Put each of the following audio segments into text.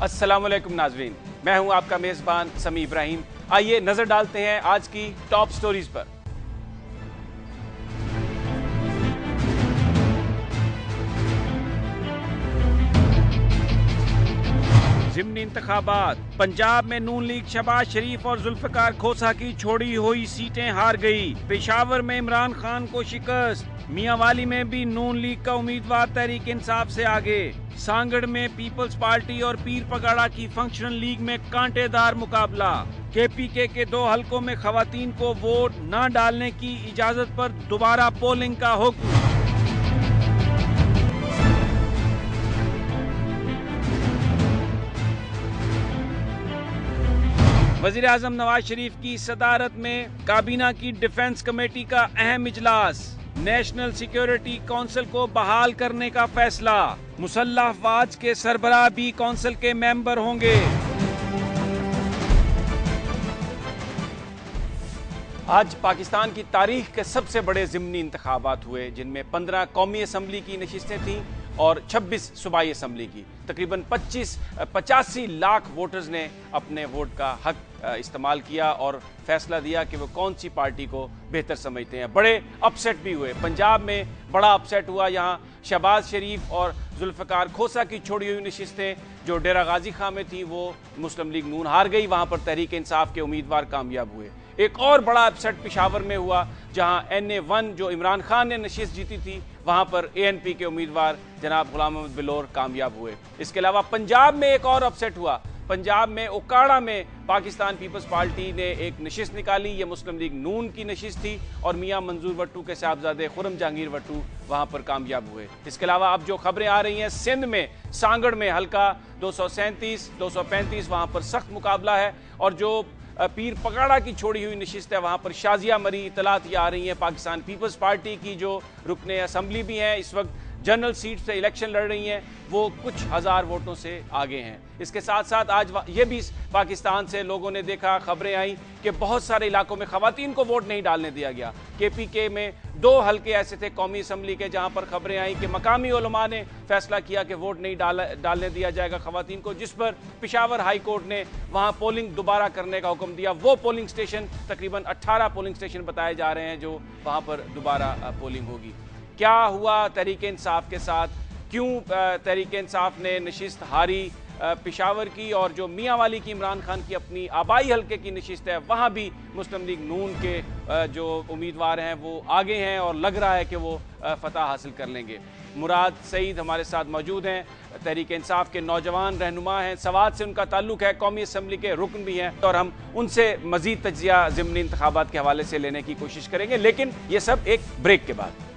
अस्सलाम वालेकुम नाजरीन, मैं हूं आपका मेज़बान समी इब्राहिम। आइए नजर डालते हैं आज की टॉप स्टोरीज पर। ज़िमनी इंतखाबात, पंजाब में नून लीग शहबाज शरीफ और जुल्फकार खोसा की छोड़ी हुई सीटें हार गई। पेशावर में इमरान खान को शिकस्त। मियांवाली में भी नून लीग का उम्मीदवार तहरीक इंसाफ से आगे। सांगड़ में पीपल्स पार्टी और पीर पगाड़ा की फंक्शनल लीग में कांटेदार मुकाबला। केपीके के 2 हलकों में खवातीन को वोट न डालने की इजाजत पर दोबारा पोलिंग का हुक्म। वजीर आजम नवाज शरीफ की सदारत में काबीना की डिफेंस कमेटी का अहम इजलास। नेशनल सिक्योरिटी काउंसिल को बहाल करने का फैसला। मुसल्लह अफवाज के सरबराह भी काउंसिल के मेंबर होंगे। आज पाकिस्तान की तारीख के सबसे बड़े ज़िमनी इंतखाबात हुए, जिनमें 15 कौमी असम्बली की नशिस्तें थीं और 26 सूबाई असम्बली की। तकरीबन 85 लाख वोटर्स ने अपने वोट का हक इस्तेमाल किया और फैसला दिया कि वो कौन सी पार्टी को बेहतर समझते हैं। बड़े अपसेट भी हुए। पंजाब में बड़ा अपसेट हुआ। यहाँ शहबाज शरीफ और जुल्फकार खोसा की छोड़ी हुई नशिस्तें जो डेरा गाजी खां में थी वो मुस्लिम लीग नून हार गई। वहाँ पर तहरीक इंसाफ के उम्मीदवार कामयाब हुए। एक और बड़ा अपसेट पेशावर में हुआ, जहां NA1 जो इमरान खान ने नशिस्त जीती थी, वहां पर ANP के उम्मीदवार जनाब गुलाम अहमद बिलोर कामयाब हुए। इसके अलावा पंजाब में एक और अपसेट हुआ। पंजाब में उकाड़ा में पाकिस्तान पीपल्स पार्टी ने एक नशिस्त निकाली। ये मुस्लिम लीग नून की नशिस्त थी और मियां मंजूर वट्टू के साहबजादे खुर्रम जहांगीर वट्टू वहां पर कामयाब हुए। इसके अलावा अब जो खबरें आ रही हैं, सिंध में सांगड़ में हल्का 237, 235 वहां पर सख्त मुकाबला है और जो पीर पगाड़ा की छोड़ी हुई नशिस्त है वहां पर शाजिया मरी। इतलात ये आ रही है पाकिस्तान पीपल्स पार्टी की जो रुकने असम्बली भी हैं, इस वक्त जनरल सीट से इलेक्शन लड़ रही हैं, वो कुछ हज़ार वोटों से आगे हैं। इसके साथ साथ आज ये भी पाकिस्तान से लोगों ने देखा, खबरें आई कि बहुत सारे इलाकों में खवातीन को वोट नहीं डालने दिया गया। KPK में 2 हल्के ऐसे थे कौमी असम्बली के जहां पर खबरें आई कि मकामी उलमा ने फैसला किया कि वोट नहीं डालने दिया जाएगा खवातीन को, जिस पर पेशावर हाई कोर्ट ने वहां पोलिंग दोबारा करने का हुक्म दिया। वो पोलिंग स्टेशन तकरीबन 18 पोलिंग स्टेशन बताए जा रहे हैं जो वहां पर दोबारा पोलिंग होगी। क्या हुआ तहरीक इंसाफ के साथ, क्यों तहरीक इंसाफ ने नशिस्त हारी पेशावर की, और जो मियांवाली की इमरान खान की अपनी आबाई हल्के की नशिस्त है वहाँ भी मुस्लिम लीग नून के जो उम्मीदवार हैं वो आगे हैं और लग रहा है कि वो फतह हासिल कर लेंगे। मुराद सईद हमारे साथ मौजूद हैं, तहरीक इंसाफ के नौजवान रहनुमा हैं, सवात से उनका ताल्लुक है, कौमी असम्बली के रुकन भी हैं और हम उनसे मजीद तज्जिया ज़िमनी इंतखाबात के हवाले से लेने की कोशिश करेंगे, लेकिन ये सब एक ब्रेक के बाद।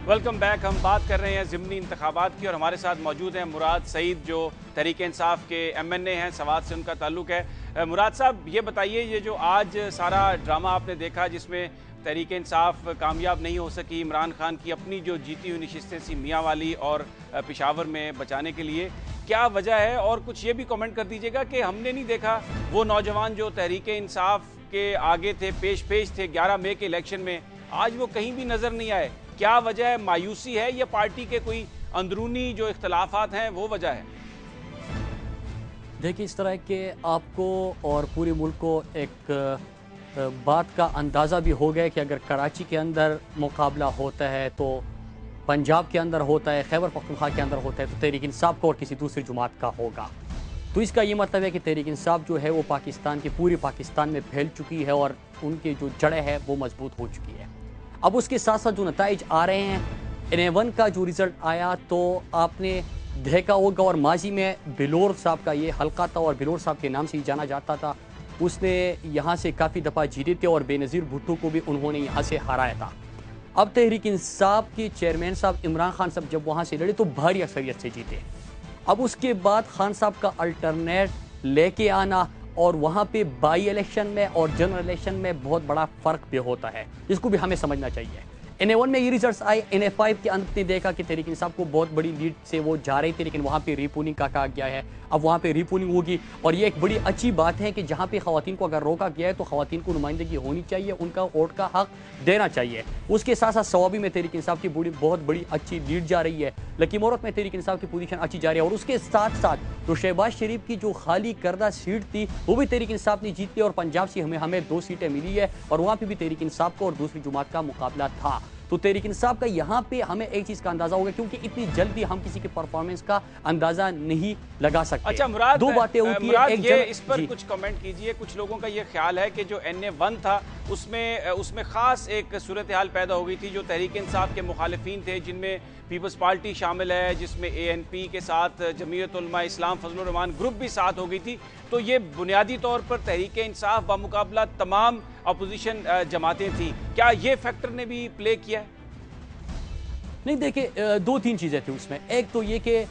Welcome back. हम बात कर रहे हैं ज़िमनी इंतखाबात की और हमारे साथ मौजूद हैं मुराद सईद जो तहरीक इंसाफ के MNA हैं, सवात से उनका ताल्लुक है। मुराद साहब, ये बताइए, ये जो आज सारा ड्रामा आपने देखा जिसमें तहरीक इंसाफ कामयाब नहीं हो सकी, इमरान खान की अपनी जो जीती हुई नशिस्तें सी मियांवाली और पेशावर में बचाने के लिए, क्या वजह है? और कुछ ये भी कमेंट कर दीजिएगा कि हमने नहीं देखा वो नौजवान जो तहरीक इंसाफ के आगे थे, पेश थे 11 मई के इलेक्शन में, आज वो कहीं भी नज़र नहीं आए। क्या वजह है? मायूसी है या पार्टी के कोई अंदरूनी जो इख्तलाफात हैं वो वजह है? देखिए, इस तरह के आपको और पूरे मुल्क को एक बात का अंदाज़ा भी हो गया कि अगर कराची के अंदर मुकाबला होता है तो पंजाब के अंदर होता है, खैबर पख्तूनख्वा के अंदर होता है तो तहरीक इंसाफ का और किसी दूसरी जमात का होगा। तो इसका ये मतलब है कि तहरीक इंसाफ जो है वो पाकिस्तान के पूरे पाकिस्तान में फैल चुकी है और उनकी जो जड़ें हैं वो मजबूत हो चुकी है। अब उसके साथ साथ जो नताइज आ रहे हैं, NA1 का जो रिज़ल्ट आया तो आपने देखा होगा, और माजी में बिलोर साहब का ये हल्का था और बिलोर साहब के नाम से ही जाना जाता था। उसने यहाँ से काफ़ी दफ़ा जीते थे और बेनज़ीर भुट्टो को भी उन्होंने यहाँ से हराया था। अब तहरीक इंसाफ के चेयरमैन साहब इमरान खान साहब जब वहाँ से लड़े तो भारी अक्सरियत से जीते। अब उसके बाद खान साहब का अल्टरनेट लेके आना और वहाँ पे बाई इलेक्शन में और जनरल इलेक्शन में बहुत बड़ा फ़र्क भी होता है, इसको भी हमें समझना चाहिए। NA1 में ये रिजल्ट्स आए। NA5 के अंत ने देखा कि तहरीक इंसाफ को बहुत बड़ी लीड से वो जा रही थी, लेकिन वहाँ पे रीपोलिंग का कहा गया है। अब वहाँ पे रीपोलिंग होगी और ये एक बड़ी अच्छी बात है कि जहाँ पे खवातीन को अगर रोका गया है तो खवातीन को नुमाइंदगी होनी चाहिए, उनका वोट का हक देना चाहिए। उसके साथ साथ सवाबी में तहरीक इंसाफ की बहुत बड़ी अच्छी लीड जा रही है। लकीमोरत में तहरीक इंसाफ की पोजीशन अच्छी जा रही है और उसके साथ साथ तो शहबाज शरीफ की जो खाली करदा सीट थी वो भी तहरीक इंसाफ ने जीत ली और पंजाब से हमें 2 सीटें मिली है और वहाँ पे भी तहरीक इंसाफ को और दूसरी जुमात का मुकाबला था। तो तहरीक इंसाफ का यहाँ पे हमें एक चीज का अंदाजा होगा, क्योंकि इतनी जल्दी हम किसी के परफॉर्मेंस का अंदाजा नहीं लगा सकते। अच्छा मुराद, दो बातें होती है, एक ये इस पर कुछ कमेंट कीजिए। कुछ लोगों का ये ख्याल है कि जो NA1 था उसमें खास एक सूरत हाल पैदा हो गई थी। जो तहरीक इंसाफ के मुखालिफिन थे, जिनमें पीपल्स पार्टी शामिल है, जिसमें ANP के साथ जमीयत उलमा इस्लाम फजलुर रहमान ग्रुप भी साथ हो गई थी। तो ये बुनियादी तौर पर तहरीक इंसाफ बामुकाबला तमाम अपोजिशन जमातें थी। क्या ये फैक्टर ने भी प्ले किया है? नहीं, देखिए 2-3 चीज़ें थी उसमें। एक तो ये कि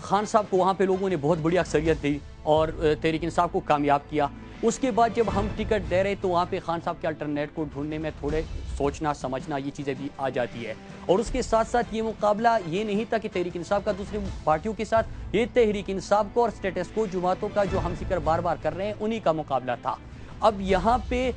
खान साहब को वहाँ पे लोगों ने बहुत बड़ी अक्सरियत दी और तहरीक इंसाफ को कामयाब किया। उसके बाद जब हम टिकट दे रहे तो वहाँ पे खान साहब के अल्टरनेट को ढूंढने में थोड़े सोचना समझना ये चीज़ें भी आ जाती है। और उसके साथ साथ ये मुकाबला ये नहीं था कि तहरीक इंसाफ का दूसरी पार्टियों के साथ, ये तहरीक इंसाफ को और स्टेटस को जुमातों का जो हम जिक्र बार बार कर रहे हैं उन्हीं का मुकाबला था। अब यहाँ पे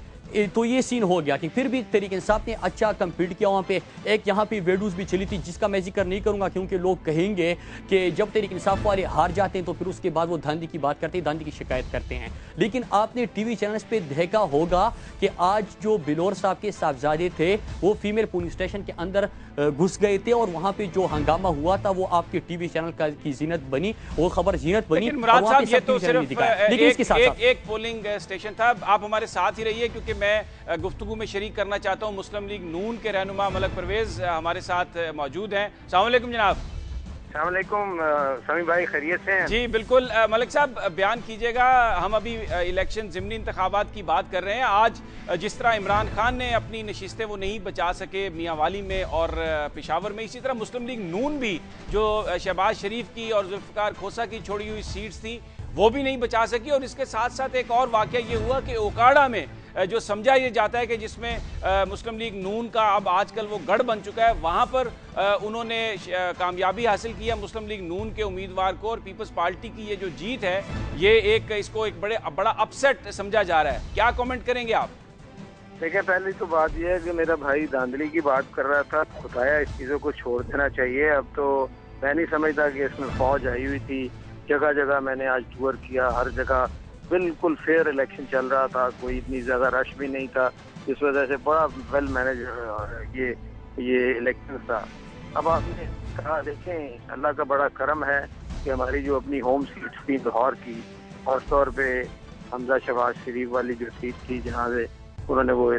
तो ये सीन हो गया कि फिर भी तहरीक इंसाफ ने अच्छा कम्पीट किया। वहाँ पे एक यहाँ पे वेडूज भी चली थी जिसका मैं जिक्र नहीं करूँगा, क्योंकि लोग कहेंगे कि जब तहरीक इंसाफ वाले हार जाते हैं तो फिर उसके बाद वो धांधली की बात करते हैं, धांधली की शिकायत करते हैं। लेकिन आपने TV चैनल्स पे देखा होगा कि आज जो बिलोर साहब के साहबजादे थे वो फीमेल पुलिस स्टेशन के अंदर घुस गए थे और वहाँ पे जो हंगामा हुआ था वो आपके TV चैनल की जीनत बनी, वो खबर जीनत बनी। ये तो सिर्फ एक पोलिंग स्टेशन था। आप हमारे साथ ही रहिए, क्योंकि मैं गुफ्तगू में शरीक करना चाहता हूं। मुस्लिम लीग नून के रहनुमा मलक परवेज हमारे साथ मौजूद हैं। अस्सलाम वालेकुम जनाब। अस्सलाम वालेकुम समी भाई, खैरियत से हैं? जी बिल्कुल। मलिक साहब बयान कीजिएगा। हम अभी इलेक्शन ज़िमनी इंतखाबात की बात कर रहे हैं। आज जिस तरह इमरान खान ने अपनी नशिस्तें वो नहीं बचा सके मियांवाली में और पेशावर में, इसी तरह मुस्लिम लीग नून भी जो शहबाज शरीफ की और जुल्फ़िकार खोसा की छोड़ी हुई सीट्स थी वो भी नहीं बचा सकी। और इसके साथ साथ एक और वाक़या ये हुआ कि ओकाड़ा में जो समझा ये जाता है कि जिसमें मुस्लिम लीग नून का अब आजकल वो गढ़ बन चुका है, वहाँ पर उन्होंने कामयाबी हासिल की है मुस्लिम लीग नून के उम्मीदवार को। और पीपल्स पार्टी की ये जो जीत है ये इसको एक बड़ा अपसेट समझा जा रहा है। क्या कमेंट करेंगे आप? देखिए, पहली तो बात यह है कि मेरा भाई धांधली की बात कर रहा था, खुदाया इस चीज़ों को छोड़ देना चाहिए। अब तो मैं नहीं समझता कि इसमें फौज आई हुई थी। जगह जगह मैंने आज टूर किया, हर जगह बिल्कुल फेयर इलेक्शन चल रहा था, कोई इतनी ज़्यादा रश भी नहीं था, इस वजह से बड़ा वेल मैनेज ये इलेक्शन था। अब आपने कहा, देखें अल्लाह का बड़ा करम है कि हमारी जो अपनी होम सीट थी लाहौर की, खासतौर पे हमजा शहबाज शरीफ वाली जो सीट थी जहाँ से उन्होंने वो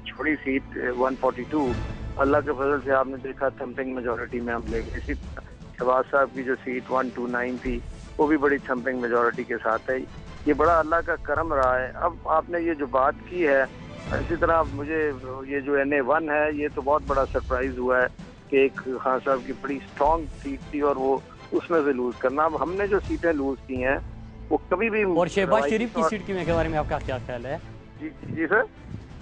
छोड़ी सीट 142, अल्लाह के फजल से आपने देखा थम्पिंग मेजॉरिटी में हम ले गए। इसी शहबाज साहब की जो सीट 129 थी वो भी बड़ी थम्पिंग मेजॉरिटी के साथ है। ये बड़ा अल्लाह का करम रहा है। अब आपने ये जो बात की है, इसी तरह मुझे ये जो NA1 है ये तो बहुत बड़ा सरप्राइज हुआ है कि एक खान साहब की बड़ी स्ट्रॉन्ग सीट थी और वो उसमें से लूज करना। अब हमने जो सीटें लूज की हैं वो कभी भी, और शहबाज शरीफ की सीट के बारे में आपका क्या ख्याल है? जी सर।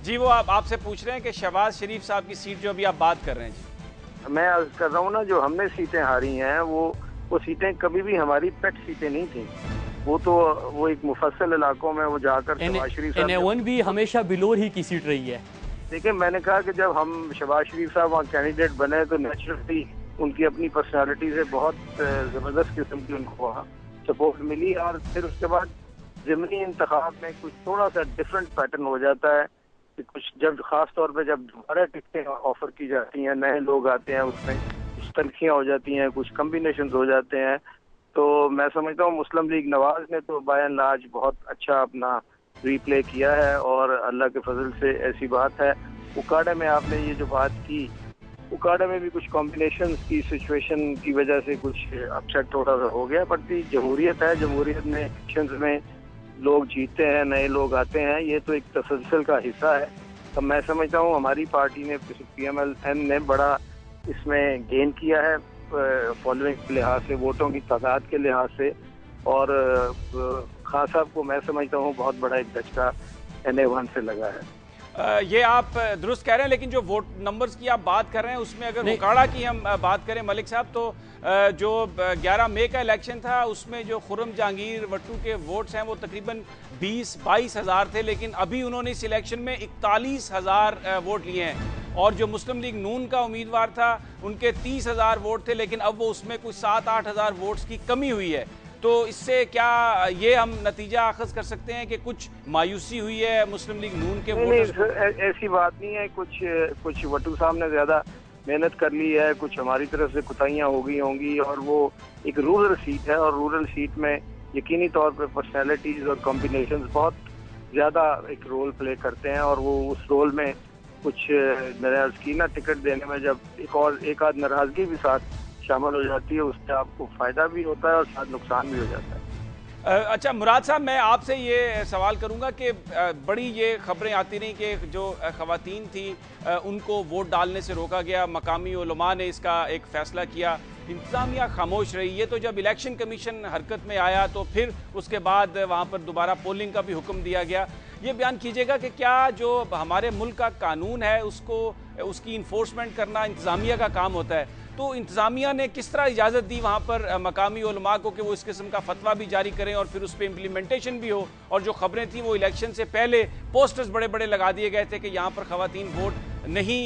जी वो आपसे पूछ रहे हैं कि शहबाज शरीफ साहब की सीट जो अभी आप बात कर रहे हैं। जी मैं अर्ज कर रहा हूँ ना, जो हमने सीटें हारी हैं वो सीटें कभी भी हमारी पेट सीटें नहीं थी। वो एक मुफस्सल इलाकों में वो जाकर शहबाज शरीफ साहब NA1 भी हमेशा बिलोर ही की सीट रही है। देखिए, मैंने कहा कि जब हम शहबाज शरीफ साहब वहाँ कैंडिडेट बने तो नेचुरली उनकी अपनी पर्सनालिटी से बहुत ज़बरदस्त किस्म की उनको वहाँ सपोर्ट मिली। और फिर उसके बाद ज़िमनी इंतखाब में कुछ थोड़ा सा डिफरेंट पैटर्न हो जाता है कि कुछ जब खास तौर पे जब दोबारा टिकटें ऑफर की जाती हैं, नए लोग आते हैं, उसमें कुछ तनखियाँ हो जाती हैं, कुछ कम्बिनेशन हो जाते हैं। तो मैं समझता हूँ मुस्लिम लीग नवाज ने तो बाय एंड लार्ज बहुत अच्छा अपना रीप्ले किया है और अल्लाह के फजल से ऐसी बात है। उकाड़ा में आपने ये जो बात की, उकाड़ा में भी कुछ कॉम्बिनेशन की सिचुएशन की वजह से कुछ अपसेट थोड़ा सा हो गया। पर जमहूरियत है, जमहूरियत में इलेक्शंस में लोग जीतते हैं, नए लोग आते हैं, ये तो एक तसलसल का हिस्सा है। तो मैं समझता हूँ हमारी पार्टी ने PMLN ने बड़ा इसमें गेन किया है फॉलोइंग के लिहाज से, वोटों की तादाद के लिहाज से। और खान साहब को मैं समझता हूँ बहुत बड़ा एक धचका NA1 से लगा है। ये आप दुरुस्त कह रहे हैं, लेकिन जो वोट नंबर्स की आप बात कर रहे हैं उसमें अगर मुकाड़ा की हम बात करें मलिक साहब, तो जो 11 मई का इलेक्शन था उसमें जो खुर्रम जहांगीर वट्टू के वोट्स हैं वो तकरीबन 20-22 हज़ार थे, लेकिन अभी उन्होंने इस इलेक्शन में 41,000 वोट लिए हैं। और जो मुस्लिम लीग नून का उम्मीदवार था उनके 30,000 वोट थे, लेकिन अब वो उसमें कुछ 7-8 हज़ार वोट्स की कमी हुई है। तो इससे क्या ये हम नतीजा अखज़ कर सकते हैं कि कुछ मायूसी हुई है मुस्लिम लीग नून के वोटर्स को? ऐसी बात नहीं है। कुछ वट्टू साहब ने ज्यादा मेहनत कर ली है, कुछ हमारी तरफ से कुताहियां हो गई होंगी, और वो एक रूरल सीट है, और रूरल सीट में यकीनी तौर पर पर्सनैलिटीज और कॉम्बिनेशन बहुत ज्यादा एक रोल प्ले करते हैं, और वो उस रोल में कुछ नाराजगी ना टिकट देने में जब एक आध नाराजगी भी साथ शामिल हो जाती है, उससे आपको फायदा भी होता है और साथ नुकसान भी हो जाता है। अच्छा मुराद साहब, मैं आपसे ये सवाल करूंगा कि बड़ी ये खबरें आती रही कि जो खवातीन थी उनको वोट डालने से रोका गया, मकामी उलमा ने इसका एक फैसला किया, इंतजामिया खामोश रही। ये तो जब इलेक्शन कमीशन हरकत में आया तो फिर उसके बाद वहाँ पर दोबारा पोलिंग का भी हुक्म दिया गया। ये बयान कीजिएगा कि क्या जो हमारे मुल्क का कानून है उसकी इन्फोर्समेंट करना इंतजामिया का काम होता है, तो इंतजामिया ने किस तरह इजाज़त दी वहाँ पर मकामी उलमा को कि वो इस किस्म का फतवा भी जारी करें और फिर उस पर इम्प्लीमेंटेशन भी हो? और जो खबरें थी वो इलेक्शन से पहले पोस्टर्स बड़े बड़े लगा दिए गए थे कि यहाँ पर खवातीन वोट नहीं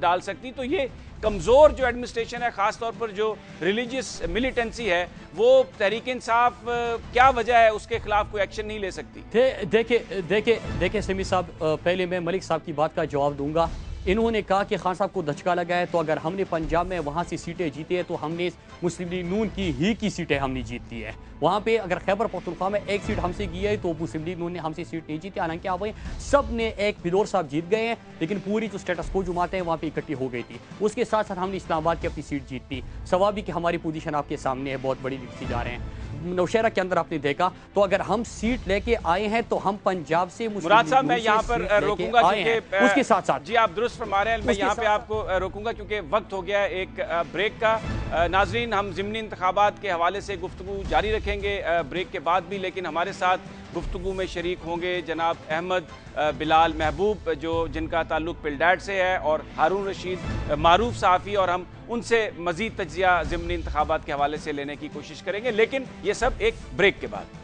डाल सकती। तो ये कमज़ोर जो एडमिनिस्ट्रेशन है, ख़ासतौर पर जो रिलीजियस मिलिटेंसी है, वो तहरीक इंसाफ क्या वजह है उसके खिलाफ कोई एक्शन नहीं ले सकती? देखिए समी साहब, पहले मैं मलिक साहब की बात का जवाब दूंगा। इन्होंने कहा कि खान साहब को धचका लगा है, तो अगर हमने पंजाब में वहाँ से सीटें जीती है तो हमने मुस्लिम लीग नून की सीटें हमने जीत ली है। वहाँ पे अगर खैबर पख्तूनख्वा में एक सीट हमसे गई है तो मुस्लिम लीग नून ने हमसे सीट नहीं जीती। हालांकि आप सब ने एक फिदौर साहब जीत गए हैं, लेकिन पूरी जो स्टेटस को जुमाते हैं वहाँ पे इकट्ठी हो गई थी। उसके साथ साथ हमने इस्लामाबाद की अपनी सीट जीत ली। सवाबी कि हमारी पोजीशन आपके सामने है, बहुत बड़ी लिखती जा रहे हैं। नौशहरा के अंदर आपने देखा, तो अगर हम सीट लेके आए हैं तो हम पंजाब से मुराद साहब, मैं यहाँ पर रोकूंगा क्योंकि उसके साथ साथ जी आप दुरुस्त फरमा रहे हैं, मैं यहाँ पे आपको रोकूंगा क्योंकि वक्त हो गया है एक ब्रेक का। नाजरीन, हम ज़िमनी इंतखाबात के हवाले से गुफ्तगू जारी रखेंगे ब्रेक के बाद भी, लेकिन हमारे साथ गुफ्तगू में शरीक होंगे जनाब अहमद बिलाल महबूब जिनका ताल्लुक पिलडैट से है, और हारून रशीद मारूफ सहाफ़ी, और हम उनसे मज़ीद तज्ज़िया ज़िमनी इंतखाबात के हवाले से लेने की कोशिश करेंगे, लेकिन ये सब एक ब्रेक के बाद।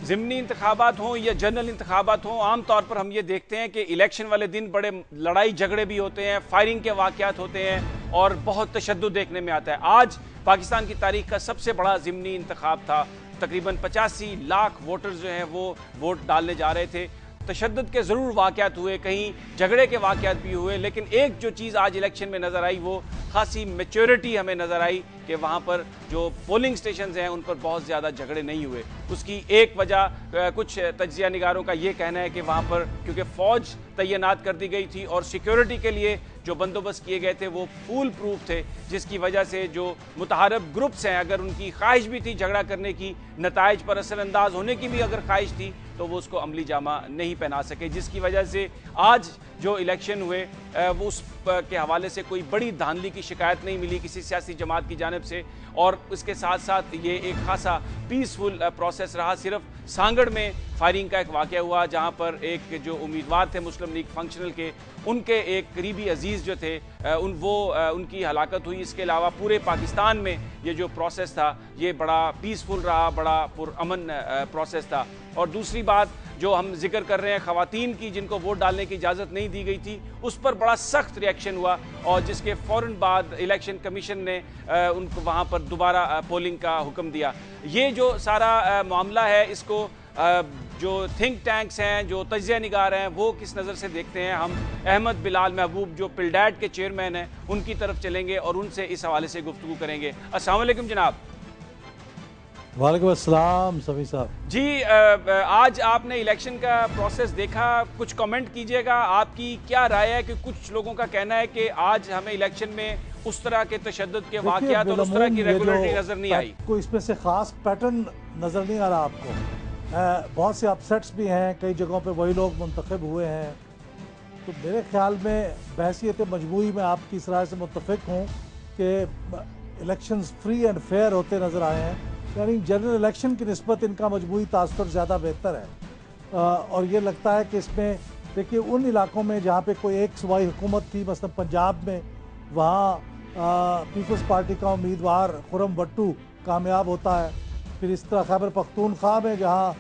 ज़िमनी इंतखाबात हों या जनरल इंतखाबात हों, आमतौर पर हम ये देखते हैं कि इलेक्शन वाले दिन बड़े लड़ाई झगड़े भी होते हैं, फायरिंग के वाक़यात होते हैं और बहुत तशद्दुद देखने में आता है। आज पाकिस्तान की तारीख का सबसे बड़ा ज़िमनी इंतखाब था। तकरीबन 85 लाख वोटर्स जो हैं वो वोट डालने जा रहे थे। तशद्दुद के ज़रूर वाक़यात हुए, कहीं झगड़े के वाक़यात भी हुए, लेकिन एक जो चीज़ आज इलेक्शन में नज़र आई वो खासी मैच्योरिटी हमें नज़र आई कि वहाँ पर जो पोलिंग स्टेशंस हैं उन पर बहुत ज़्यादा झगड़े नहीं हुए। उसकी एक वजह कुछ तज्ज़िया निगारों का ये कहना है कि वहाँ पर क्योंकि फ़ौज तैनात कर दी गई थी और सिक्योरिटी के लिए जो बंदोबस्त किए गए थे वो फूल प्रूफ थे, जिसकी वजह से जो मुतहारब ग्रुप्स हैं, अगर उनकी ख्वाहिश भी थी झगड़ा करने की, नताइज पर असरअंदाज होने की भी अगर ख्वाहिश थी, तो वो उसको अमली जामा नहीं पहना सके, जिसकी वजह से आज जो इलेक्शन हुए वो उस के हवाले से कोई बड़ी धांधली की शिकायत नहीं मिली किसी सियासी जमात की जानिब से। और इसके साथ साथ ये एक खासा पीसफुल प्रोसेस रहा। सिर्फ सांगड़ में फायरिंग का एक वाक़या हुआ जहाँ पर एक जो उम्मीदवार थे मुस्लिम लीग फंक्शनल के, उनके एक करीबी अजीज़ जो थे उनकी हलाकत हुई। इसके अलावा पूरे पाकिस्तान में ये जो प्रोसेस था ये बड़ा पीसफुल रहा, बड़ा पुरअमन प्रोसेस था। और दूसरी बात जो हम जिक्र कर रहे हैं ख़वातीन की जिनको वोट डालने की इजाज़त नहीं दी गई थी, उस पर बड़ा सख्त रिएक्शन हुआ और जिसके फ़ौरन बाद इलेक्शन कमीशन ने उनको वहाँ पर दोबारा पोलिंग का हुक्म दिया। ये जो सारा मामला है इसको जो थिंक टैंक्स हैं, जो तज्ज़िया निगार हैं, वो किस नज़र से देखते हैं? हम अहमद बिलाल महबूब जो पिलडैट के चेयरमैन हैं उनकी तरफ चलेंगे और उनसे इस हवाले से गुफ्तगू करेंगे। अस्सलाम वालेकुम जनाब। वालेकुम अस्सलाम समी साहब जी, आज आपने इलेक्शन का प्रोसेस देखा, कुछ कमेंट कीजिएगा, आपकी क्या राय है? कि कुछ लोगों का कहना है कि आज हमें इलेक्शन में उस तरह के तशद्दुद के वाक़यात और उस तरह की रेगुलरिटी नजर नहीं आई। कोई इसमें से खास पैटर्न नजर नहीं आ रहा आपको? बहुत से अपसेट्स भी हैं, कई जगहों पे वही लोग मुंतखब हुए हैं, तो मेरे ख्याल में बहसीत मजमूई में आपकी इस राय से मुत्तफिक हूँ कि इलेक्शंस फ्री एंड फेयर होते नज़र आए हैं, यानी जनरल इलेक्शन की निस्बत इनका मजमूई तासुर ज़्यादा बेहतर है। और ये लगता है कि इसमें देखिए उन इलाकों में जहाँ पे कोई एक सूबाई हुकूमत थी, मसलन पंजाब में, वहाँ पीपल्स पार्टी का उम्मीदवार खुरम भट्टू कामयाब होता है। फिर इस तरह खैबर पख्तूनख्वा में जहाँ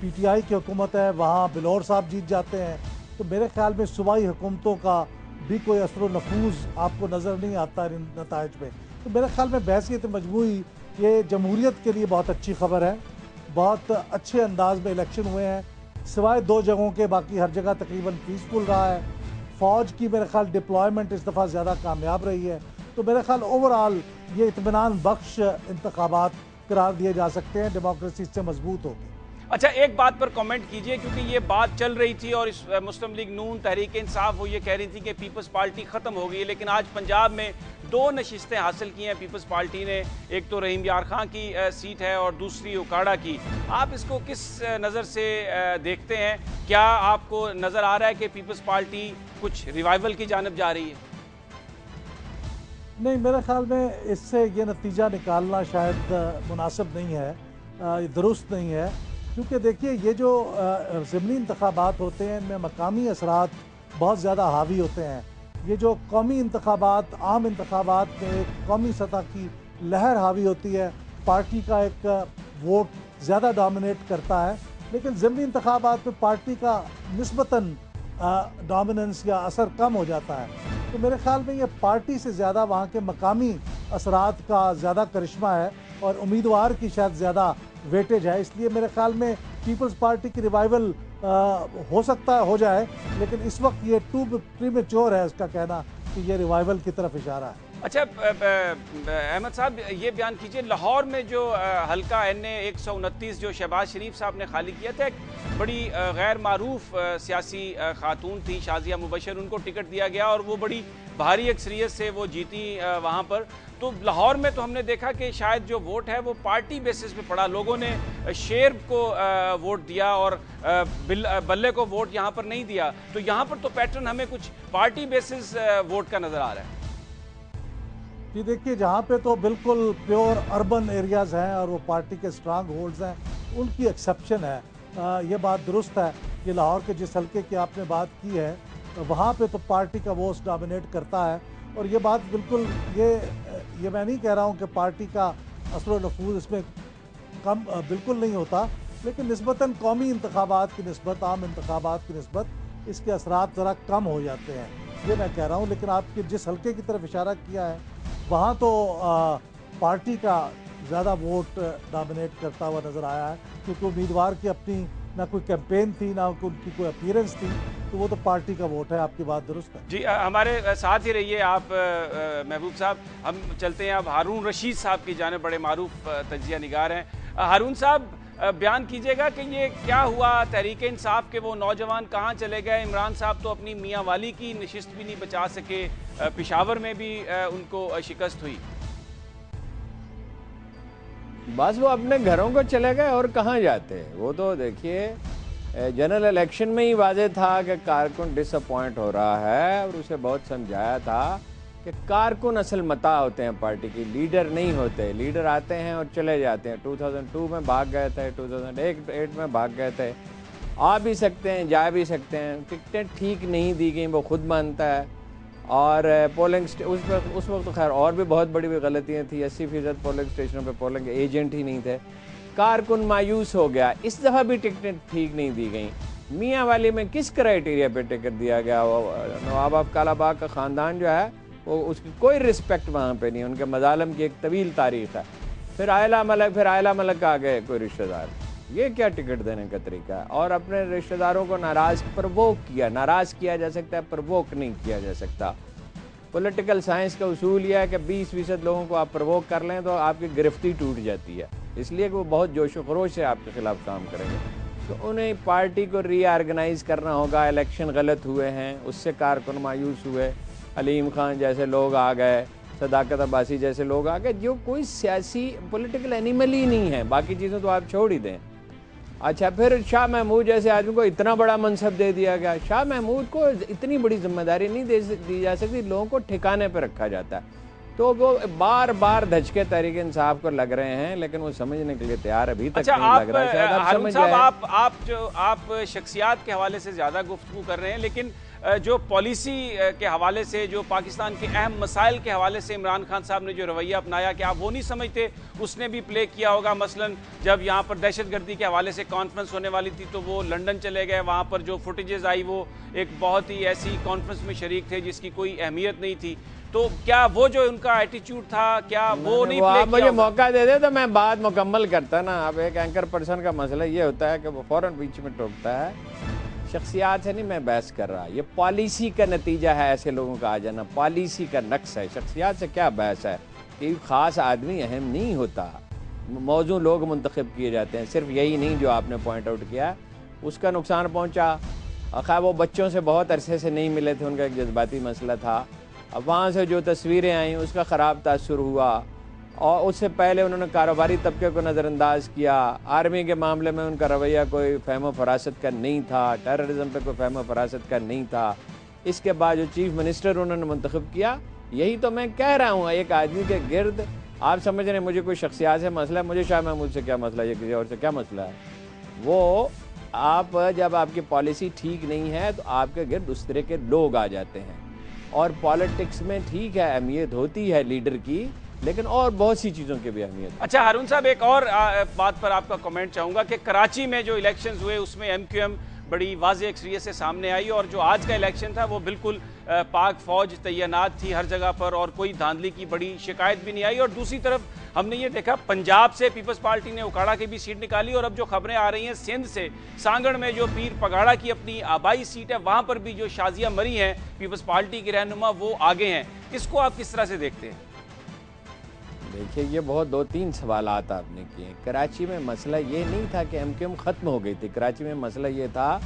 PTI की हुकूमत है, वहाँ बिलौर साहब जीत जाते हैं। तो मेरे ख्याल में सूबाई हुकूमतों का भी कोई असर व नफूज आपको नज़र नहीं आता इन नताइज में। तो मेरे ख्याल में बहसीत मजमूई ये जमहूरियत के लिए बहुत अच्छी खबर है। बहुत अच्छे अंदाज में इलेक्शन हुए हैं, सिवाय 2 जगहों के बाकी हर जगह तकरीबन पीसफुल रहा है। फ़ौज की मेरे ख्याल डिप्लॉयमेंट इस दफ़ा ज़्यादा कामयाब रही है। तो मेरे ख्याल ओवरऑल ये इत्मीनान बख्श इंतखाबात करार दिए जा सकते हैं, डेमोक्रेसी इससे मजबूत होगी। अच्छा, एक बात पर कमेंट कीजिए, क्योंकि ये बात चल रही थी और इस मुस्लिम लीग नून तहरीक इंसाफ वो ये कह रही थी कि पीपल्स पार्टी ख़त्म हो गई है, लेकिन आज पंजाब में 2 नशिस्तें हासिल की हैं पीपल्स पार्टी ने। एक तो रहीम यार खां की सीट है और दूसरी उकाड़ा की। आप इसको किस नज़र से देखते हैं? क्या आपको नज़र आ रहा है कि पीपल्स पार्टी कुछ रिवाइवल की जानिब जा रही है? नहीं, मेरे ख्याल में इससे ये नतीजा निकालना शायद मुनासिब नहीं है, दुरुस्त नहीं है। क्योंकि देखिए ये जो ज़िमनी इंतखाबात होते हैं इनमें मकामी असरात बहुत ज़्यादा हावी होते हैं। ये जो कौमी इंतखाबात, आम इंतखाबात में एक कौमी सतह की लहर हावी होती है, पार्टी का एक वोट ज़्यादा डोमिनेट करता है। लेकिन ज़िमनी इंतखाबात में पार्टी का निस्बतन डोमिनेंस या असर कम हो जाता है। तो मेरे ख्याल में ये पार्टी से ज़्यादा वहाँ के मकामी असरात का ज़्यादा करिश्मा है और उम्मीदवार की शायद ज़्यादा वेटेज है। इसलिए मेरे ख्याल में पीपल्स पार्टी की रिवाइवल हो सकता है हो जाए, लेकिन इस वक्त ये टू प्रीमेच्योर है उसका कहना कि ये रिवाइवल की तरफ इशारा है। अच्छा अहमद साहब, ये बयान कीजिए, लाहौर में जो हल्का NA 129 जो शहबाज शरीफ साहब ने खाली किया था, एक बड़ी गैर मारूफ सियासी खातून थी शाजिया मुबशर, उनको टिकट दिया गया और वो बड़ी भारी अक्सरियत से वो जीती वहाँ पर। तो लाहौर में तो हमने देखा कि शायद जो वोट है वो पार्टी बेसिस पे पड़ा, लोगों ने शेर को वोट दिया और बल्ले को वोट यहाँ पर नहीं दिया। तो यहाँ पर तो पैटर्न हमें कुछ पार्टी बेसिस वोट का नज़र आ रहा है। जी देखिए, जहाँ पे तो बिल्कुल प्योर अर्बन एरियाज़ हैं और वो पार्टी के स्ट्रांग होल्ड्स हैं, उनकी एक्सेप्शन है। ये बात दुरुस्त है कि लाहौर के जिस हल्के की आपने बात की है वहाँ पे तो पार्टी का वोट डोमिनेट करता है। और ये बात बिल्कुल ये मैं नहीं कह रहा हूँ कि पार्टी का असर व नफूज़ इसमें कम बिल्कुल नहीं होता, लेकिन निस्बतन कौमी इंतखाबात की निस्बत, आम इंतखाबात की निस्बत इसके असरात ज़रा कम हो जाते हैं, ये मैं कह रहा हूँ। लेकिन आपके जिस हल्के की तरफ इशारा किया है वहाँ तो पार्टी का ज़्यादा वोट डोमिनेट करता हुआ नज़र आया है, क्योंकि उम्मीदवार की अपनी ना कोई कैंपेन थी ना उनकी कोई अपीयरेंस थी, तो वो तो पार्टी का वोट है। आपकी बात दुरुस्त है जी। हमारे साथ ही रहिए आप महबूब साहब। हम चलते हैं अब हारून रशीद साहब की जाने, बड़े मारूफ तजिया निगार हैं। हारून साहब, बयान कीजिएगा कि ये क्या हुआ, तहरीक इंसाफ के वो नौजवान कहाँ चले गए? इमरान साहब तो अपनी मियाँ वाली की नशिस्त भी नहीं बचा सके, पेशावर में भी उनको शिकस्त हुई। बस वो अपने घरों को चले गए और कहाँ जाते। वो तो देखिए जनरल इलेक्शन में ही वाज़ेह था कि कारकुन डिसअपॉइंट हो रहा है और उसे बहुत समझाया था कि कारकुन असल मता होते हैं पार्टी की, लीडर नहीं होते। लीडर आते हैं और चले जाते हैं। 2002 में भाग गए थे, 2008 में भाग गए थे, आ भी सकते हैं जा भी सकते हैं। टिकटें ठीक नहीं दी गई, वो खुद मानता है। और पोलिंग उस वक्त तो खैर और भी बहुत बड़ी गलतियाँ थी। 80% पोलिंग स्टेशनों पे पोलिंग एजेंट ही नहीं थे। कारकुन मायूस हो गया। इस दफ़ा भी टिकटें ठीक नहीं दी गई। मियाँ वाली में किस क्राइटेरिया पे टिकट दिया गया? नवाब ऑफ कालाबाग का ख़ानदान जो है वो, उसकी कोई रिस्पेक्ट वहाँ पे नहीं। उनके मजालम की एक तवील तारीख़ है। फिर आयला मलक आ गए कोई रिश्तेदार। ये क्या टिकट देने का तरीका है? और अपने रिश्तेदारों को प्रवोक किया। नाराज़ किया जा सकता है, प्रवोक नहीं किया जा सकता। पॉलिटिकल साइंस का उसूल यह है कि 20% लोगों को आप प्रवोक कर लें तो आपकी गिरफ्ती टूट जाती है, इसलिए कि वो बहुत जोश व खरोश से आपके खिलाफ काम करेंगे। तो उन्हें पार्टी को रीऑर्गेनाइज करना होगा। इलेक्शन गलत हुए हैं, उससे कारकुन मायूस हुए। अलीम खान जैसे लोग आ गए, सदाकत अब्बासी जैसे लोग आ गए, जो कोई सियासी पॉलिटिकल एनिमल ही नहीं है। बाकी चीज़ें तो आप छोड़ ही दें। अच्छा, फिर शाह महमूद जैसे आदमी को इतना बड़ा मनसब दे दिया गया। शाह महमूद को इतनी बड़ी जिम्मेदारी नहीं दी जा सकती, लोगों को ठिकाने पर रखा जाता है। तो वो बार बार धचके तहरीक इंसाफ को लग रहे हैं, लेकिन वो समझने के लिए तैयार अभी तक नहीं लग रहा है। शायद आप समझ जाए। आप शख्सियात के हवाले से ज़्यादा गुफ्तगू कर रहे हैं, लेकिन जो पॉलिसी के हवाले से, जो पाकिस्तान के अहम मसाइल के हवाले से इमरान खान साहब ने जो रवैया अपनाया, कि आप वो नहीं समझते उसने भी प्ले किया होगा? मसलन जब यहाँ पर दहशतगर्दी के हवाले से कॉन्फ्रेंस होने वाली थी तो वो लंदन चले गए, वहाँ पर जो फुटेजेस आई वो एक बहुत ही ऐसी कॉन्फ्रेंस में शरीक थे जिसकी कोई अहमियत नहीं थी। तो क्या वो जो उनका एटीट्यूड था, क्या वो नहीं प्ले आप मुझे मौका दे दे तो मैं बात मुकम्मल करता ना। अब एक एंकर पर्सन का मसला ये होता है कि वो फौरन बीच में टोकता है। शख्सियात से नहीं मैं बहस कर रहा, ये पॉलिसी का नतीजा है ऐसे लोगों का आ जाना, पॉलिसी का नक्स है। शख्सियात से क्या बहस है? कि ख़ास आदमी अहम नहीं होता, मौजू लोग मुंतखब किए जाते हैं। सिर्फ यही नहीं जो आपने पॉइंट आउट किया, उसका नुकसान पहुँचा। खैर वो बच्चों से बहुत अरसे से नहीं मिले थे, उनका एक जज्बाती मसला था। अब वहाँ से जो तस्वीरें आई उसका ख़राब तासुर हुआ, और उससे पहले उन्होंने कारोबारी तबके को नज़रअंदाज किया। आर्मी के मामले में उनका रवैया कोई फ़हम फरासत का नहीं था, टेररिज्म पे कोई फ़हम फरासत का नहीं था। इसके बाद जो चीफ़ मिनिस्टर उन्होंने मुंतखब किया, यही तो मैं कह रहा हूँ। एक आदमी के गिर्द आप समझ रहे हैं मुझे कोई शख्सियात से मसला है, मुझे शाह महमूद से क्या मसला है, किसी और से क्या मसला है? वो आप जब आपकी पॉलिसी ठीक नहीं है तो आपके गिर्द उस तरह के लोग आ जाते हैं। और पॉलिटिक्स में ठीक है अहमियत होती है लीडर की, लेकिन और बहुत सी चीज़ों की भी अहमियत। अच्छा हारून साहब, एक और बात पर आपका कमेंट चाहूँगा कि कराची में जो इलेक्शंस हुए उसमें MQM बड़ी वाज़ेह अक्सरियत से सामने आई, और जो आज का इलेक्शन था वो बिल्कुल पाक फौज तैनात थी हर जगह पर, और कोई धांधली की बड़ी शिकायत भी नहीं आई। और दूसरी तरफ हमने ये देखा पंजाब से पीपल्स पार्टी ने उकाड़ा की भी सीट निकाली, और अब जो खबरें आ रही हैं सिंध से सांगड़ में जो पीर पगाड़ा की अपनी आबाई सीट है वहाँ पर भी जो शाजिया मरी हैं पीपल्स पार्टी की रहनुमा वो आगे हैं। इसको आप किस तरह से देखते हैं? देखिए, ये बहुत 2-3 सवालात आपने किए। कराची में मसला ये नहीं था कि MQM ख़त्म हो गई थी। कराची में मसला ये था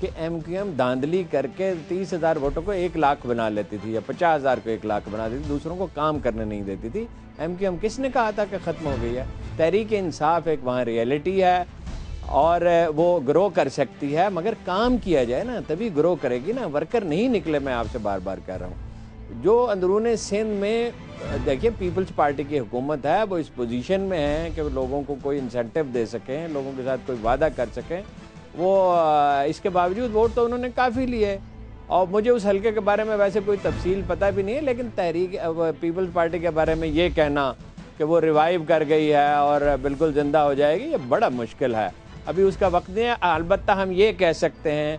कि MQM धांधली करके 30,000 वोटों को 1 लाख बना लेती थी, या 50,000 को 1 लाख बना देती थी, दूसरों को काम करने नहीं देती थी। MQM किसने कहा था कि ख़त्म हो गई है? तहरीक इंसाफ एक वहाँ रियलिटी है, और वो ग्रो कर सकती है, मगर काम किया जाए ना तभी ग्रो करेगी ना। वर्कर नहीं निकले, मैं आपसे बार बार कह रहा हूँ। जो अंदरूनी सिंध में देखिए पीपल्स पार्टी की हुकूमत है, वो इस पोजीशन में है कि लोगों को कोई इंसेंटिव दे सकें, लोगों के साथ कोई वादा कर सकें। वो इसके बावजूद वोट तो उन्होंने काफ़ी लिए। और मुझे उस हल्के के बारे में वैसे कोई तफसील पता भी नहीं है, लेकिन तहरीक पीपल्स पार्टी के बारे में ये कहना कि वो रिवाइव कर गई है और बिल्कुल ज़िंदा हो जाएगी, ये बड़ा मुश्किल है। अभी उसका वक्त नहीं है। अलबत्ता हम ये कह सकते हैं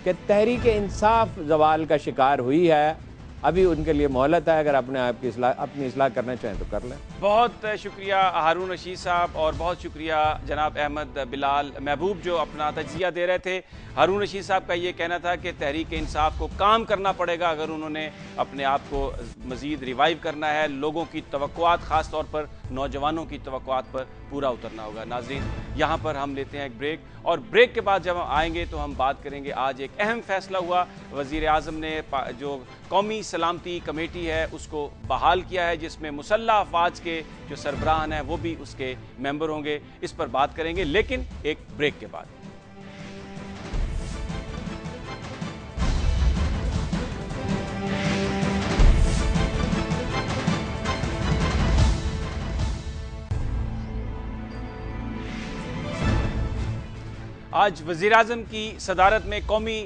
कि तहरीक इंसाफ ज़वाल का शिकार हुई है। अभी उनके लिए मोहलत है, अगर अपने आप की अपनी इस्लाह करना चाहें तो कर लें। बहुत शुक्रिया हारून रशीद साहब, और बहुत शुक्रिया जनाब अहमद बिलाल महबूब जो अपना तजिया दे रहे थे। हारून रशीद साहब का ये कहना था कि तहरीक इंसाफ को काम करना पड़ेगा अगर उन्होंने अपने आप को मज़ीद रिवाइव करना है। लोगों की तवक्कुआत, ख़ास तौर पर नौजवानों की तवक्कुआत पर पूरा उतरना होगा। नाज़रीन, यहाँ पर हम लेते हैं एक ब्रेक, और ब्रेक के बाद जब हम आएंगे तो हम बात करेंगे। आज एक अहम फैसला हुआ, वज़ीर आज़म ने जो कौमी सलामती कमेटी है उसको बहाल किया है, जिसमें मुसल्लह अफवाज के जो सरबराहान हैं वो भी उसके मेंबर होंगे। इस पर बात करेंगे, लेकिन एक ब्रेक के बाद। आज वज़ीर आज़म की सदारत में कौमी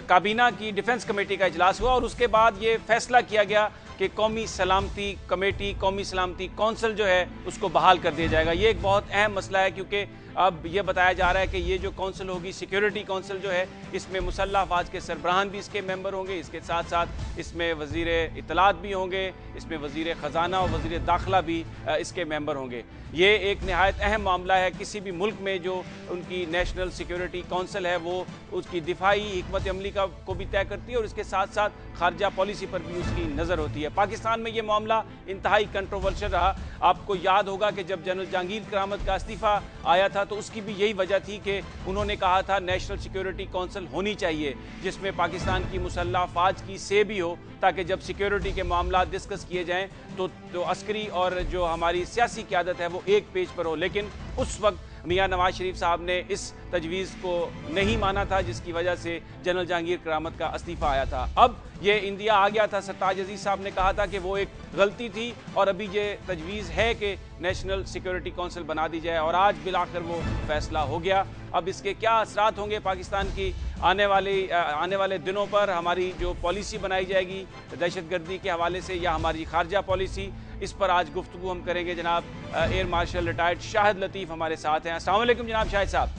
काबीना की डिफेंस कमेटी का इजलास हुआ, और उसके बाद ये फैसला किया गया कि कौमी सलामती कमेटी, कौमी सलामती कौंसिल जो है उसको बहाल कर दिया जाएगा। ये एक बहुत अहम मसला है, क्योंकि अब ये बताया जा रहा है कि ये जो कौंसिल होगी, सिक्योरिटी कौंसिल जो है, इसमें मुसल्लह अफवाज के सरबराहान भी इसके मेंबर होंगे। इसके साथ साथ इसमें वज़ीर इत्तलात भी होंगे, इसमें वज़ीर ख़जाना और वज़ीर दाखिला भी इसके मेंबर होंगे। ये एक नहायत अहम मामला है। किसी भी मुल्क में जो उनकी नेशनल सिक्योरिटी कौंसिल है वो उसकी दिफाई हिकमत अमली को भी तय करती है, और इसके साथ साथ खारजा पॉलिसी पर भी उसकी नज़र होती है। पाकिस्तान में ये मामला इंतहाई कंट्रोवर्शियल रहा। आपको याद होगा कि जब जनरल जहांगीर करामत का इस्तीफ़ा आया था तो उसकी भी यही वजह थी कि उन्होंने कहा था नेशनल सिक्योरिटी कौंसिल होनी चाहिए, जिसमें पाकिस्तान की मुसल्लह अफवाज की से भी हो, ताकि जब सिक्योरिटी के मामला डिस्कस किए जाएं तो अस्करी और जो हमारी सियासी क़यादत है वो एक पेज पर हो। लेकिन उस वक्त मियां नवाज शरीफ साहब ने इस तजवीज़ को नहीं माना था, जिसकी वजह से जनरल जहांगीर करामत का इस्तीफ़ा आया था। अब ये इंडिया आ गया था। सरताज अजीज़ साहब ने कहा था कि वो एक गलती थी और अभी ये तजवीज़ है कि नेशनल सिक्योरिटी काउंसिल बना दी जाए, और आज बिलाखिर वो फैसला हो गया। अब इसके क्या असरात होंगे पाकिस्तान की आने वाले दिनों पर, हमारी जो पॉलिसी बनाई जाएगी दहशतगर्दी के हवाले से या हमारी खारजा पॉलिसी, इस पर आज गुफ्तगू हम करेंगे। जनाब एयर मार्शल रिटायर्ड शाहिद लतीफ़ हमारे साथ हैं। अस्सलाम वालेकुम जनाब शाहिद साहब।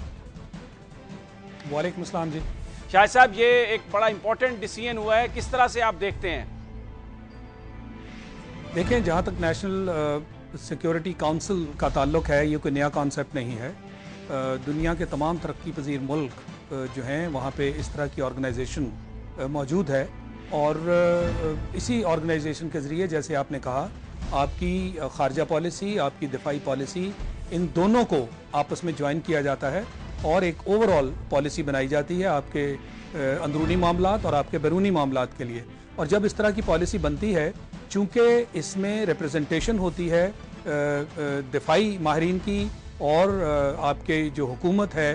वालेकुम अस्सलाम जी। शाहिद साहब, ये एक बड़ा इंपॉर्टेंट डिसीजन हुआ है, किस तरह से आप देखते हैं? देखें, जहाँ तक नेशनल सिक्योरिटी काउंसिल का ताल्लुक है, ये कोई नया कॉन्सेप्ट नहीं है। दुनिया के तमाम तरक्की पजीर मुल्क जो हैं वहाँ पे इस तरह की ऑर्गेनाइजेशन मौजूद है, और इसी ऑर्गेनाइजेशन के ज़रिए, जैसे आपने कहा, आपकी खारजा पॉलिसी, आपकी दिफाई पॉलिसी, इन दोनों को आपस में ज्वाइन किया जाता है और एक ओवरऑल पॉलिसी बनाई जाती है आपके अंदरूनी मामलात और आपके बैरूनी मामलात के लिए। और जब इस तरह की पॉलिसी बनती है, चूँकि इसमें रिप्रेजेंटेशन होती है दिफाई माहिरीन की और आपके जो हुकूमत है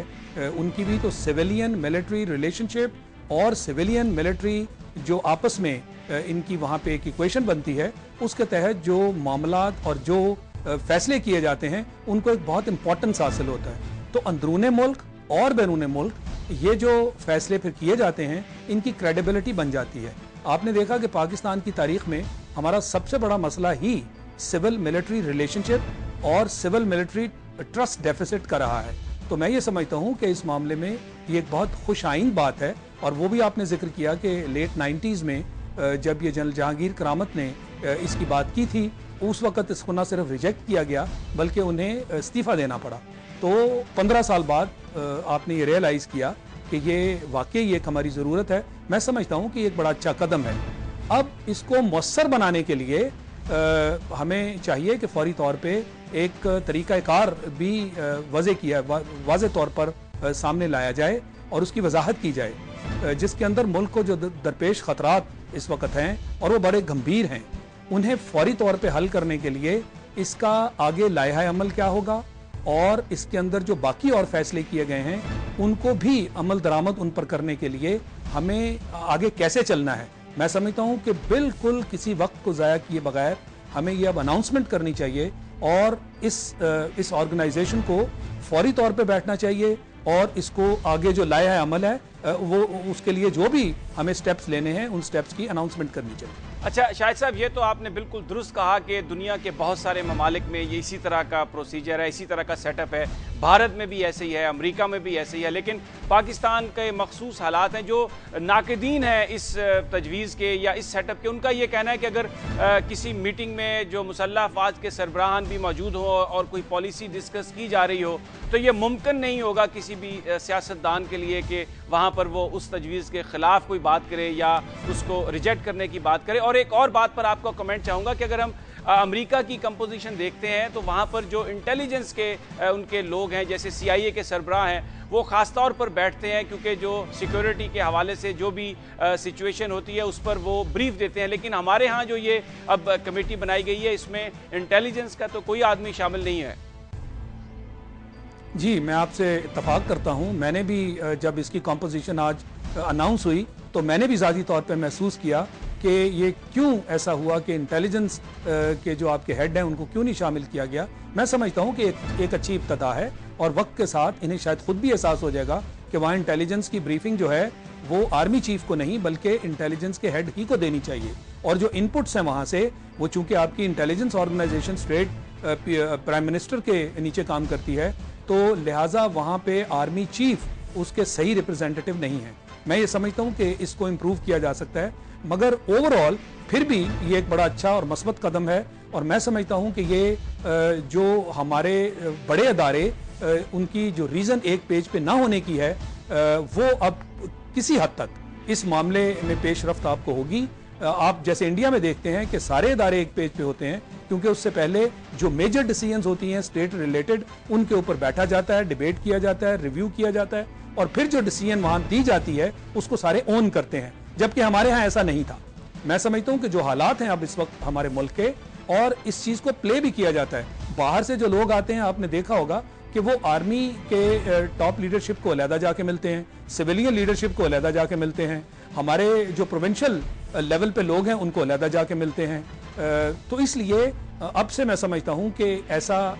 उनकी भी, तो सिविलियन मिलिट्री रिलेशनशिप और सिविलियन मिलिट्री जो आपस में इनकी वहाँ पे एक इक्वेशन बनती है, उसके तहत जो मामलात और जो फैसले किए जाते हैं उनको एक बहुत इंपॉर्टेंस हासिल होता है। तो अंदरूने मुल्क और बैरूने मुल्क ये जो फैसले फिर किए जाते हैं, इनकी क्रेडिबिलिटी बन जाती है। आपने देखा कि पाकिस्तान की तारीख में हमारा सबसे बड़ा मसला ही सिविल मिलिट्री रिलेशनशिप और सिविल मिलिट्री ट्रस्ट डेफिसिट का रहा है। तो मैं ये समझता हूँ कि इस मामले में ये एक बहुत खुश आइंद बात है, और वो भी आपने जिक्र किया कि लेट 90s में जब ये जनरल जहांगीर करामत ने इसकी बात की थी, उस वक़्त इसको ना सिर्फ रिजेक्ट किया गया बल्कि उन्हें इस्तीफ़ा देना पड़ा। तो 15 साल बाद आपने ये रियलाइज़ किया कि ये वाकई एक हमारी ज़रूरत है। मैं समझता हूँ कि एक बड़ा अच्छा कदम है। अब इसको मौसर बनाने के लिए हमें चाहिए कि फौरी तौर पे एक तरीक़ाकार भी वाज़े तौर पर सामने लाया जाए और उसकी वजाहत की जाए, जिसके अंदर मुल्क को जो दरपेश ख़तरात इस वक्त हैं और वो बड़े गंभीर हैं, उन्हें फौरी तौर पे हल करने के लिए इसका आगे लाइहा अमल क्या होगा और इसके अंदर जो बाकी और फैसले किए गए हैं उनको भी अमल दरामद उन पर करने के लिए हमें आगे कैसे चलना है। मैं समझता हूँ कि बिल्कुल किसी वक्त को ज़ाया किए बगैर हमें ये अब अनाउंसमेंट करनी चाहिए और इस ऑर्गेनाइजेशन को फौरी तौर पे बैठना चाहिए और इसको आगे जो लाया अमल है वो उसके लिए जो भी हमें स्टेप्स लेने हैं उन स्टेप्स की अनाउंसमेंट करनी चाहिए। अच्छा शाहिद साहब, ये तो आपने बिल्कुल दुरुस्त कहा कि दुनिया के बहुत सारे ममालिक में ये इसी तरह का प्रोसीजर है, इसी तरह का सेटअप है। भारत में भी ऐसे ही है, अमेरिका में भी ऐसे ही है, लेकिन पाकिस्तान के मखसूस हालात हैं। जो नाक़दीन हैं इस तजवीज़ के या इस सेटअप के, उनका ये कहना है कि अगर किसी मीटिंग में जो मुसल्लह अफ़वाज के सरबराहान भी मौजूद हो और कोई पॉलिसी डिस्कस की जा रही हो, तो ये मुमकिन नहीं होगा किसी भी सियासतदान के लिए कि वहाँ पर वो उस तजवीज़ के ख़िलाफ़ कोई बात करे या उसको रिजेक्ट करने की बात करे। और एक और बात पर आपको कमेंट चाहूँगा कि अगर हम अमेरिका की कंपोजिशन देखते हैं तो वहाँ पर जो इंटेलिजेंस के उनके लोग हैं, जैसे CIA के सरबराह हैं, वो ख़ास तौर पर बैठते हैं क्योंकि जो सिक्योरिटी के हवाले से जो भी सिचुएशन होती है उस पर वो ब्रीफ देते हैं। लेकिन हमारे यहाँ जो ये अब कमेटी बनाई गई है, इसमें इंटेलिजेंस का तो कोई आदमी शामिल नहीं है। जी, मैं आपसे इत्तफाक करता हूँ। मैंने भी जब इसकी कंपोजिशन आज अनाउंस हुई तो मैंने भी ज़ाती तौर पे महसूस किया कि ये क्यों ऐसा हुआ कि इंटेलिजेंस के जो आपके हेड हैं उनको क्यों नहीं शामिल किया गया। मैं समझता हूँ कि एक अच्छी इब्तदा है और वक्त के साथ इन्हें शायद खुद भी एहसास हो जाएगा कि वहाँ इंटेलिजेंस की ब्रीफिंग जो है वो आर्मी चीफ को नहीं बल्कि इंटेलिजेंस के हेड ही को देनी चाहिए। और जो इनपुट्स हैं वहाँ से, वो चूँकि आपकी intelligence organisation state prime minister के नीचे काम करती है, तो लिहाजा वहाँ पे आर्मी चीफ उसके सही रिप्रेजेंटेटिव नहीं है। मैं ये समझता हूँ कि इसको इम्प्रूव किया जा सकता है, मगर ओवरऑल फिर भी ये एक बड़ा अच्छा और मस्बत कदम है। और मैं समझता हूँ कि ये जो हमारे बड़े अदारे उनकी जो रीज़न एक पेज पे ना होने की है, वो अब किसी हद तक इस मामले में पेशरफ्त आपको होगी। आप जैसे इंडिया में देखते हैं कि सारे इदारे एक पेज पे होते हैं, क्योंकि उससे पहले जो मेजर डिसीजंस होती हैं स्टेट रिलेटेड, उनके ऊपर बैठा जाता है, डिबेट किया जाता है, रिव्यू किया जाता है और फिर जो डिसीजन वहाँ दी जाती है उसको सारे ओन करते हैं, जबकि हमारे यहाँ ऐसा नहीं था। मैं समझता हूँ कि जो हालात हैं अब इस वक्त हमारे मुल्क के, और इस चीज़ को प्ले भी किया जाता है। बाहर से जो लोग आते हैं, आपने देखा होगा कि वो आर्मी के टॉप लीडरशिप को अलहदा जाके मिलते हैं, सिविलियन लीडरशिप को अलहदा जाके मिलते हैं, हमारे जो प्रोविंशियल लेवल पे लोग हैं उनको अलहदा जाके मिलते हैं। तो इसलिए अब से मैं समझता हूं कि ऐसा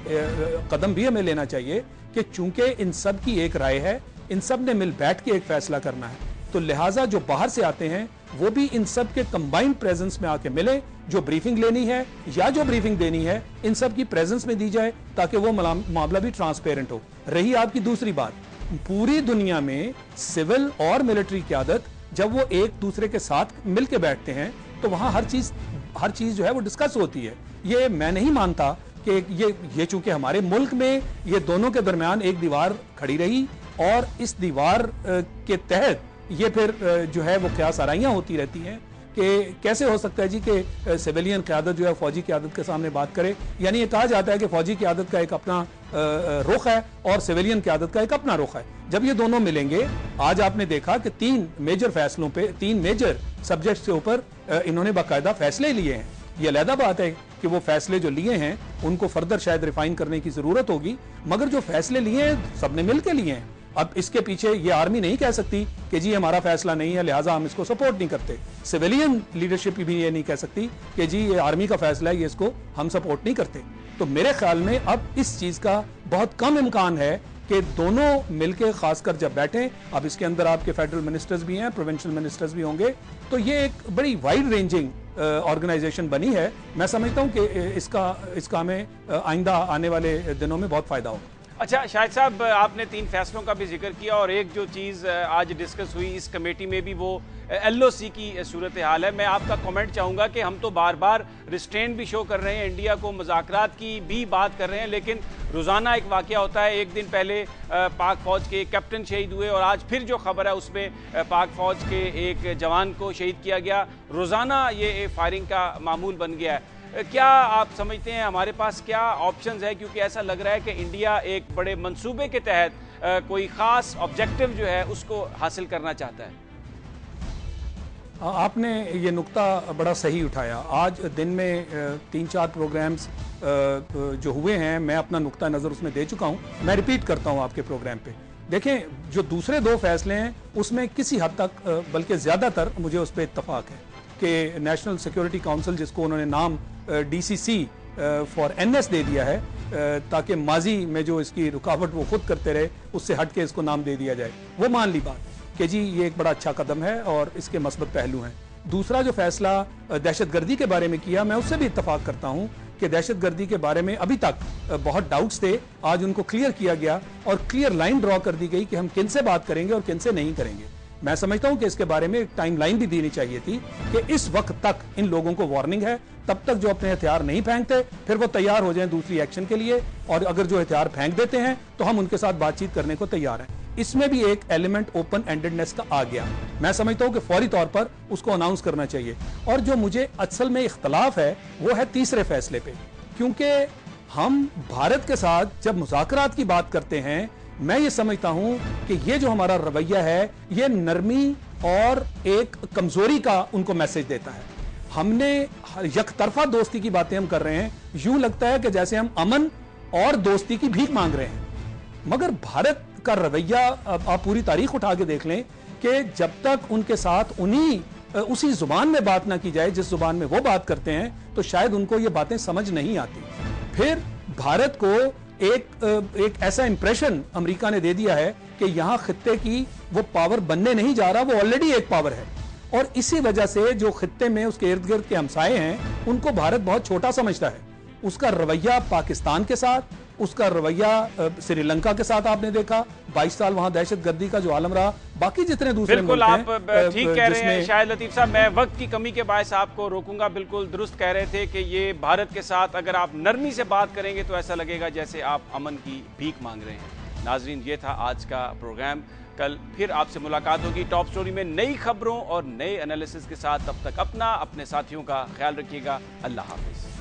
कदम भी हमें लेना चाहिए कि चूंकि इन सब की एक राय है, इन सब ने मिल बैठ के एक फैसला करना है, तो लिहाजा जो बाहर से आते हैं वो भी इन सब के कंबाइंड प्रेजेंस में आके मिले, जो ब्रीफिंग लेनी है या जो ब्रीफिंग देनी है इन सब की प्रेजेंस में दी जाए ताकि वो मामला भी ट्रांसपेरेंट हो। रही आपकी दूसरी बात, पूरी दुनिया में सिविल और मिलिट्री क़यादत जब वो एक दूसरे के साथ मिलके बैठते हैं तो वहां हर चीज जो है वो डिस्कस होती है। ये मैं नहीं मानता कि ये चूंकि हमारे मुल्क में ये दोनों के दरमियान एक दीवार खड़ी रही और इस दीवार के तहत ये फिर जो है वो क़यास आराइयाँ होती रहती हैं कि कैसे हो सकता है जी कि सिविलियन क़यादत जो है फौजी क़यादत के सामने बात करे। यानी ये कहा जाता है कि फौजी क़यादत का एक अपना रुख है और सिविलियन क़यादत का एक अपना रुख है। जब ये दोनों मिलेंगे, आज आपने देखा कि 3 मेजर फैसलों पे, 3 मेजर सब्जेक्ट्स के ऊपर इन्होंने बाकायदा फैसले लिए हैं। ये अलहदा बात है कि वो फैसले जो लिए हैं उनको फर्दर शायद रिफाइन करने की जरूरत होगी, मगर जो फैसले लिए हैं सबने मिलकर लिए हैं। अब इसके पीछे ये आर्मी नहीं कह सकती कि जी हमारा फैसला नहीं है लिहाजा हम इसको सपोर्ट नहीं करते। सिविलियन लीडरशिप भी ये नहीं कह सकती कि जी ये आर्मी का फैसला है, ये इसको हम सपोर्ट नहीं करते। तो मेरे ख्याल में अब इस चीज का बहुत कम इम्कान है कि दोनों मिलकर खासकर जब बैठें, अब इसके अंदर आपके फेडरल मिनिस्टर्स भी हैं, प्रोविंशियल मिनिस्टर्स भी होंगे, तो ये एक बड़ी वाइड रेंजिंग ऑर्गेनाइजेशन बनी है। मैं समझता हूं कि इसका हमें आइंदा आने वाले दिनों में बहुत फायदा होगा। अच्छा शाहिद साहब, आपने 3 फैसलों का भी जिक्र किया और एक जो चीज़ आज डिस्कस हुई इस कमेटी में भी वो LOC की सूरत हाल है। मैं आपका कमेंट चाहूँगा कि हम तो बार बार रिस्ट्रेंट भी शो कर रहे हैं, इंडिया को मुज़ाकरात की भी बात कर रहे हैं, लेकिन रोज़ाना एक वाक़या होता है। एक दिन पहले पाक फ़ौज के कैप्टन शहीद हुए और आज फिर जो खबर है उसमें पाक फ़ौज के एक जवान को शहीद किया गया। रोज़ाना ये फायरिंग का मामूल बन गया है। क्या आप समझते हैं हमारे पास क्या ऑप्शंस है, क्योंकि ऐसा लग रहा है कि इंडिया एक बड़े मंसूबे के तहत कोई ख़ास ऑब्जेक्टिव जो है उसको हासिल करना चाहता है? आपने ये नुक्ता बड़ा सही उठाया। आज दिन में 3-4 प्रोग्राम्स जो हुए हैं, मैं अपना नुक्ता नज़र उसमें दे चुका हूँ। मैं रिपीट करता हूँ आपके प्रोग्राम पे। देखें, जो दूसरे 2 फैसले हैं उसमें किसी हद तक बल्कि ज़्यादातर मुझे उस पर इत्तफाक है कि नेशनल सिक्योरिटी काउंसिल, जिसको उन्होंने नाम DCC फॉर NS दे दिया है ताकि माजी में जो इसकी रुकावट वो खुद करते रहे उससे हट के इसको नाम दे दिया जाए, वो मान ली बात कि जी ये एक बड़ा अच्छा कदम है और इसके मस्बत पहलू हैं। दूसरा जो फैसला दहशतगर्दी के बारे में किया, मैं उससे भी इत्तफाक करता हूँ कि दहशतगर्दी के बारे में अभी तक बहुत डाउट्स थे, आज उनको क्लियर किया गया और क्लियर लाइन ड्रॉ कर दी गई कि हम किन से बात करेंगे और किन से नहीं करेंगे। मैं समझता हूं कि इसके बारे में एक टाइमलाइन भी देनी चाहिए थी कि इस वक्त तक इन लोगों को वार्निंग है, तब तक जो अपने हथियार नहीं फेंकते फिर वो तैयार हो जाएं दूसरी एक्शन के लिए, और अगर जो हथियार फेंक देते हैं तो हम उनके साथ बातचीत करने को तैयार हैं। इसमें भी एक एलिमेंट ओपन एंडेडनेस का आ गया। मैं समझता हूं कि फौरी तौर पर उसको अनाउंस करना चाहिए। और जो मुझे असल में इख्तलाफ है वो है तीसरे फैसले पे, क्योंकि हम भारत के साथ जब मुज़ाकरात की बात करते हैं, मैं ये समझता हूं कि ये जो हमारा रवैया है ये नरमी और एक कमजोरी का उनको मैसेज देता है। हमने यकतरफा दोस्ती की बातें हम कर रहे हैं, यूं लगता है कि जैसे हम अमन और दोस्ती की भीख मांग रहे हैं, मगर भारत का रवैया आप पूरी तारीख उठा के देख लें कि जब तक उनके साथ उसी जुबान में बात ना की जाए जिस जुबान में वो बात करते हैं, तो शायद उनको ये बातें समझ नहीं आती। फिर भारत को एक ऐसा इंप्रेशन अमेरिका ने दे दिया है कि यहां खित्ते की वो पावर बनने नहीं जा रहा, वो ऑलरेडी एक पावर है, और इसी वजह से जो खित्ते में उसके इर्द गिर्द के हमसाए हैं उनको भारत बहुत छोटा समझता है। उसका रवैया पाकिस्तान के साथ, उसका रवैया श्रीलंका के साथ आपने देखा, 22 साल वहां दहशतगर्दी का जो आलम रहा, बाकी जितने दूसरे बिल्कुल आप ठीक कह रहे हैं शाहिद लतीफ साहब। मैं वक्त की कमी के बायस आपको रोकूंगा। बिल्कुल दुरुस्त कह रहे थे कि ये भारत के साथ अगर आप नरमी से बात करेंगे तो ऐसा लगेगा जैसे आप अमन की भीख मांग रहे हैं। नाजरीन, ये था आज का प्रोग्राम। कल फिर आपसे मुलाकात होगी टॉप स्टोरी में नई खबरों और नए एनालिसिस के साथ। तब तक अपना, अपने साथियों का ख्याल रखिएगा। अल्लाह हाफिज।